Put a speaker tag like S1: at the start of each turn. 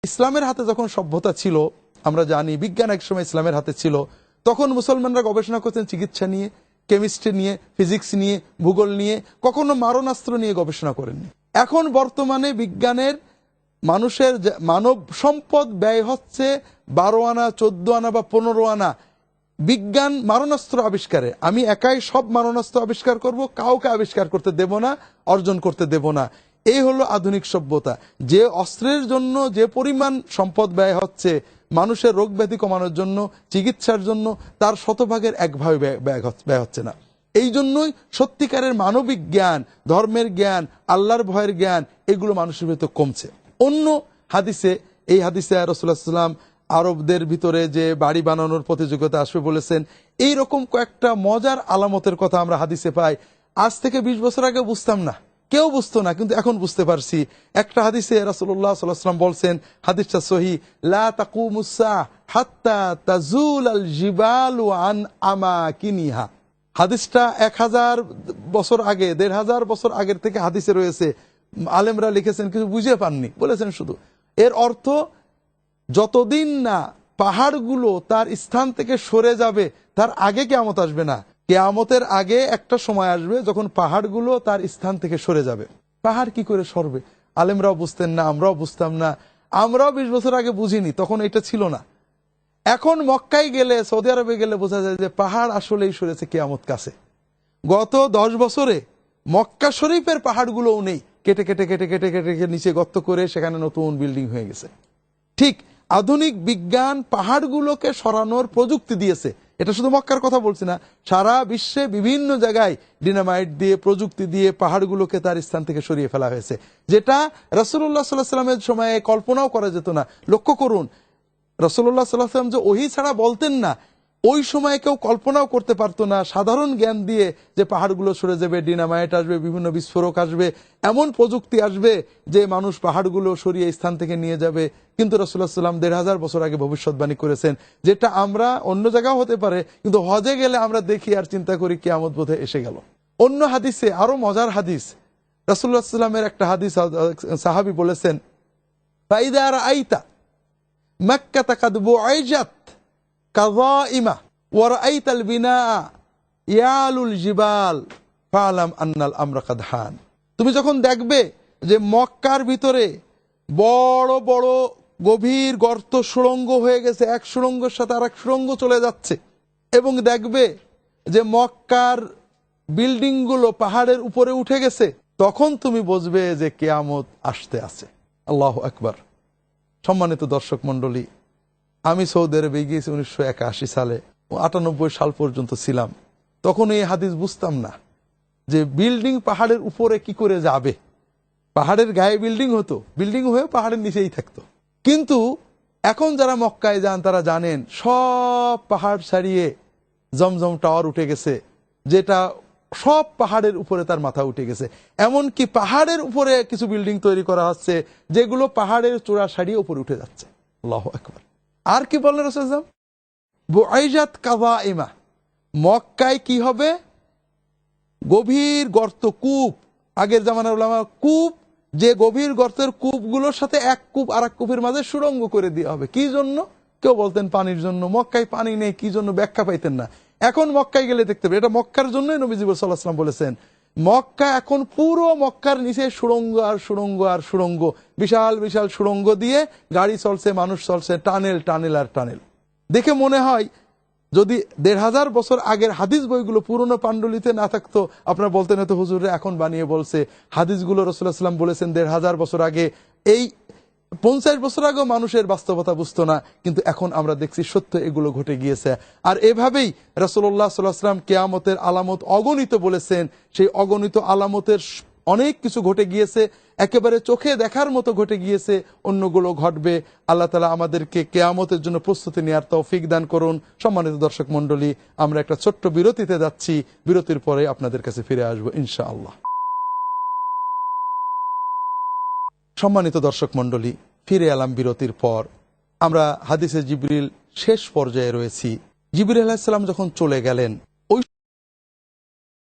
S1: ইসলামের হাতে যখন সভ্যতা ছিল, আমরা জানি বিজ্ঞান একসময় ইসলামের হাতে ছিল, তখন মুসলমানরা গবেষণা করতেন চিকিৎসা নিয়ে, কেমিস্ট্রি নিয়ে, ফিজিক্স নিয়ে, ভূগোল নিয়ে, কখনো মারণাস্ত্র নিয়ে গবেষণা করেননি। এখন বর্তমানে বিজ্ঞানের মানুষের মানব সম্পদ ব্যয় হচ্ছে 12 আনা, 14 আনা বা 15 আনা বিজ্ঞান মারণাস্ত্র আবিষ্কারে। আমি একাই সব মারণাস্ত্র আবিষ্কার করব, কাউকে আবিষ্কার করতে দেব না, অর্জন করতে দেব না। এই হলো আধুনিক সভ্যতা। যে অস্ত্রের জন্য যে পরিমাণ সম্পদ ব্যয় হচ্ছে মানুষের রোগ ব্যাধি কমানোর জন্য, চিকিৎসার জন্য, তার শতভাগের 1 ভাগ ব্যয় হচ্ছে না। এই জন্যই সত্যিকারের মানবিক জ্ঞান, ধর্মের জ্ঞান, আল্লাহর ভয়ের জ্ঞান এগুলো মানুষের ভিতর কমছে। অন্য হাদিসে, এই হাদিসে রাসূলুল্লাহ সাল্লাল্লাহু আলাইহি ওয়াসাল্লাম আরবদের ভিতরে যে বাড়ি বানানোর প্রতিযোগিতা আসবে বলেছেন। এই রকম কয়েকটা মজার আলামতের কথা আমরা হাদিসে পাই। আজ থেকে 20 বছর আগে বুঝতাম না, কেউ বুঝতো না, কিন্তু এখন বুঝতে পারছি। একটা হাদিসে রাসূলুল্লাহ সাল্লাল্লাহু আলাইহি ওয়াসাল্লাম বলছেন, হাদিসটা সহিহ, লা তাকুমুস সাআ হাত্তা তাজুলাল জিবালু আন আমাকিনিহা। হাদিসটা 1000 বছর আগে, 1500 বছর আগের থেকে হাদিসে রয়েছে। আলেমরা লিখেছেন, কিছু বুঝে পাননি, বলেছেন শুধু। এর অর্থ, যতদিন না পাহাড়গুলো তার স্থান থেকে সরে যাবে তার আগে কিয়ামত আসবে না। কিয়ামতের আগে একটা সময় আসবে যখন পাহাড়গুলো তার স্থান থেকে সরে যাবে। পাহাড় কি করে সরবে? আলেমরাও বুঝতেন না, আমরাও বুঝতাম না। আমরাও 20 বছর আগে বুঝিনি, তখন এটা ছিল না। এখন মক্কায় গেলে, সৌদি আরবে গেলে বোঝা যায় যে পাহাড় আসলেই সরেছে কিয়ামত কাছে। গত 10 বছরে মক্কা শরীফের পাহাড়গুলোও নেই, কেটে কেটে কেটে কেটে কেটে নিচে গর্ত করে সেখানে নতুন বিল্ডিং হয়ে গেছে। ঠিক আধুনিক বিজ্ঞান পাহাড়গুলোকে সরানোর প্রযুক্তি দিয়েছে। এটা শুধু মক্কার কথা বলছি না, সারা বিশ্বে বিভিন্ন জায়গায় ডিনামাইট দিয়ে, প্রযুক্তি দিয়ে পাহাড়গুলোকে তার স্থান থেকে সরিয়ে ফেলা হয়েছে, যেটা রাসূলুল্লাহ সাল্লাল্লাহু আলাইহি ওয়াসাল্লামের সময়ে কল্পনাও করা যেত না। লক্ষ্য করুন, রাসূলুল্লাহ সাল্লাল্লাহু আলাইহি ওয়াসাল্লাম যে ওহী ছাড়া বলতেন না, ওই সময় কেউ কল্পনাও করতে পারতো না সাধারণ জ্ঞান দিয়ে যে পাহাড়গুলো সরে যাবে, ডিনামাইট আসবে, বিভিন্ন বিস্ফোরক আসবে, এমন প্রযুক্তি আসবে যে মানুষ পাহাড়গুলো সরিয়ে স্থান থেকে নিয়ে যাবে। কিন্তু রাসূলুল্লাহ সাল্লাল্লাহু আলাইহি ওয়াসাল্লাম 1500 বছর আগে ভবিষ্যৎবাণী করেছেন, যেটা আমরা অন্য জায়গাও হতে পারে, কিন্তু হজে গেলে আমরা দেখি আর চিন্তা করি কিয়ামত বোধহয় এসে গেল। অন্য হাদিসে, আরো মজার হাদিস, রাসূলুল্লাহ সাল্লাল্লাহু আলাইহি ওয়াসাল্লামের একটা হাদিস, সাহাবী বলেছেন, ফাইদা রাআইতা মক্কাতা কাদ বুআইজাত কাযাইমা ওয়া রাআইতাল বিনাআ ইয়ালুল জিবাল ফালাম আন্নাল আমরা কাদ হান। তুমি যখন দেখবে যে মক্কার ভিতরে বড় বড় গভীর গর্ত, সুড়ঙ্গ হয়ে গেছে, এক সুড়ঙ্গের সাথে আরেক সুড়ঙ্গ চলে যাচ্ছে, এবং দেখবে যে মক্কার বিল্ডিংগুলো পাহাড়ের উপরে উঠে গেছে, তখন তুমি বুঝবে যে কিয়ামত আসতে আছে। আল্লাহু আকবার। সম্মানিত দর্শক মণ্ডলী, আমি সৌদি আরবে গিয়েছি 1981 সালে, 98 সাল পর্যন্ত ছিলাম। তখন এই হাদিস বুঝতাম না যে বিল্ডিং পাহাড়ের উপরে কি করে যাবে। পাহাড়ের গায়ে বিল্ডিং হতো, বিল্ডিং হয়ে পাহাড়ের নিচেই থাকতো। কিন্তু এখন যারা মক্কায় যান তারা জানেন, সব পাহাড় ছাড়িয়ে জমজম টাওয়ার উঠে গেছে, যেটা সব পাহাড়ের উপরে তার মাথা উঠে গেছে। এমনকি পাহাড়ের উপরে কিছু বিল্ডিং তৈরি করা হচ্ছে যেগুলো পাহাড়ের চূড়া ছাড়িয়ে উপরে উঠে যাচ্ছে। আল্লাহু আকবার। আর কি বললেন রাসূলুল্লাহ? বুআইজাত কাযাইমা, মক্কায় কি হবে? গভীর গর্ত, কূপ। আগের জামানার উলামা, কূপ, যে গভীর গর্তের কূপগুলোর সাথে এক কূপ আর এক কূপের মাঝে সুড়ঙ্গ করে দেওয়া হবে। কি জন্য? কেউ বলতেন পানির জন্য। মক্কায় পানি নেই, কি জন্য ব্যাখ্যা পাইতেন না। এখন মক্কায় গেলে দেখতে পাবে, এটা মক্কার জন্যই নবীজি সাল্লাল্লাহু আলাইহি ওয়াসাল্লাম বলেছেন, মক্কা এখন পুরো মক্কার নিচে সুড়ঙ্গ আর সুড়ঙ্গ আর সুড়ঙ্গ, বিশাল বিশাল সুড়ঙ্গ দিয়ে গাড়ি চলছে, মানুষ চলছে, টানেল টানেল আর টানেল। দেখে মনে হয় যদি 1500 বছর আগের হাদিস বইগুলো পুরনো পাণ্ডুলিতে না থাকতো, আপনারা বলতেন হয়তো হুজুরে এখন বানিয়ে বলছে। হাদিসগুলো রাসূলুল্লাহ সাল্লাল্লাহু আলাইহি ওয়াসাল্লাম বলেছেন 1500 বছর আগে। এই 50 বছর আগেও মানুষের বাস্তবতা বুঝতো না, কিন্তু এখন আমরা দেখছি সত্য এগুলো ঘটে গিয়েছে। আর এভাবেই রাসূলুল্লাহ সাল্লাল্লাহু আলাইহি ওয়াসাল্লাম কিয়ামতের আলামত অগণিত বলেছেন। সেই অগণিত আলামতের অনেক কিছু ঘটে গিয়েছে, একেবারে চোখে দেখার মতো ঘটে গিয়েছে, অন্যগুলো ঘটবে। আল্লাহ তাআলা আমাদেরকে কিয়ামতের জন্য প্রস্তুতি নেওয়ার তৌফিক দান করুন। সম্মানিত দর্শক মণ্ডলী, আমরা একটা ছোট্ট বিরতিতে যাচ্ছি, বিরতির পরে আপনাদের কাছে ফিরে আসবো ইনশাআল্লাহ। সম্মানিত দর্শক মণ্ডলী, ফিরে এলাম বিরতির পর। আমরা হাদিসে জিবরিল শেষ পর্যায়ে রয়েছি। জিবরিল আলাইহিস সালাম যখন চলে গেলেন,